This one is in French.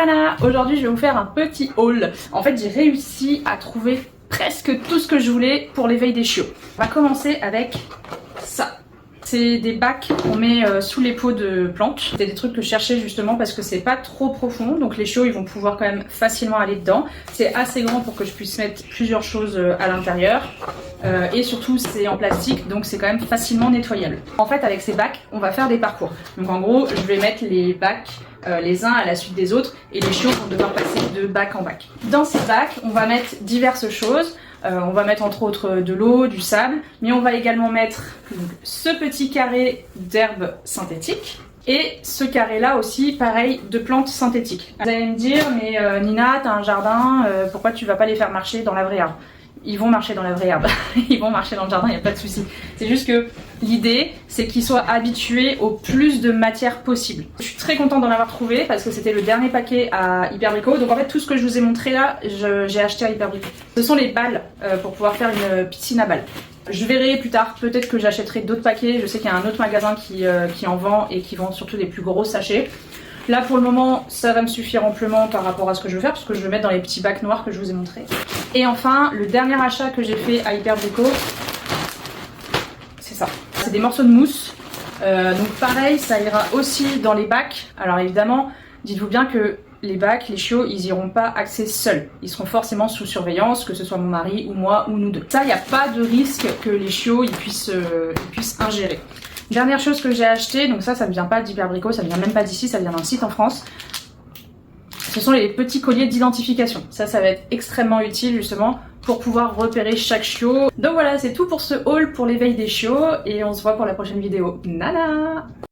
Nana. Aujourd'hui je vais vous faire un petit haul. En fait j'ai réussi à trouver presque tout ce que je voulais pour l'éveil des chiots. On va commencer avec ça. C'est des bacs qu'on met sous les pots de plantes. C'est des trucs que je cherchais justement parce que c'est pas trop profond, donc les chiots ils vont pouvoir quand même facilement aller dedans. C'est assez grand pour que je puisse mettre plusieurs choses à l'intérieur. Et surtout c'est en plastique, donc c'est quand même facilement nettoyable. En fait avec ces bacs on va faire des parcours. Donc en gros je vais mettre les bacs les uns à la suite des autres et les chiots vont devoir passer de bac en bac. Dans ces bacs on va mettre diverses choses. On va mettre entre autres de l'eau, du sable, mais on va également mettre ce petit carré d'herbes synthétiques et ce carré là aussi pareil de plantes synthétiques. Vous allez me dire mais Nina t'as un jardin, pourquoi tu vas pas les faire marcher dans la vraie herbe? Ils vont marcher dans la vraie herbe, ils vont marcher dans le jardin, il n'y a pas de souci. C'est juste que l'idée, c'est qu'ils soient habitués au plus de matière possible. Je suis très contente d'en avoir trouvé parce que c'était le dernier paquet à Hyperbrico. Donc en fait, tout ce que je vous ai montré là, j'ai acheté à Hyperbrico. Ce sont les balles pour pouvoir faire une piscine à balles. Je verrai plus tard, peut-être que j'achèterai d'autres paquets. Je sais qu'il y a un autre magasin qui en vend et qui vend surtout des plus gros sachets. Là pour le moment ça va me suffire amplement par rapport à ce que je veux faire parce que je vais mettre dans les petits bacs noirs que je vous ai montré. Et enfin le dernier achat que j'ai fait à Hyperbrico, c'est ça. C'est des morceaux de mousse. Donc pareil ça ira aussi dans les bacs. Alors évidemment dites-vous bien que les bacs, les chiots, ils iront pas accès seuls. Ils seront forcément sous surveillance, que ce soit mon mari ou moi ou nous deux. Ça, il n'y a pas de risque que les chiots ils puissent ingérer. Dernière chose que j'ai acheté, donc ça ne vient pas d'Hyperbrico, ça vient même pas d'ici, ça vient d'un site en France. Ce sont les petits colliers d'identification. Ça va être extrêmement utile justement pour pouvoir repérer chaque chiot. Donc voilà, c'est tout pour ce haul pour l'éveil des chiots et on se voit pour la prochaine vidéo. Nana!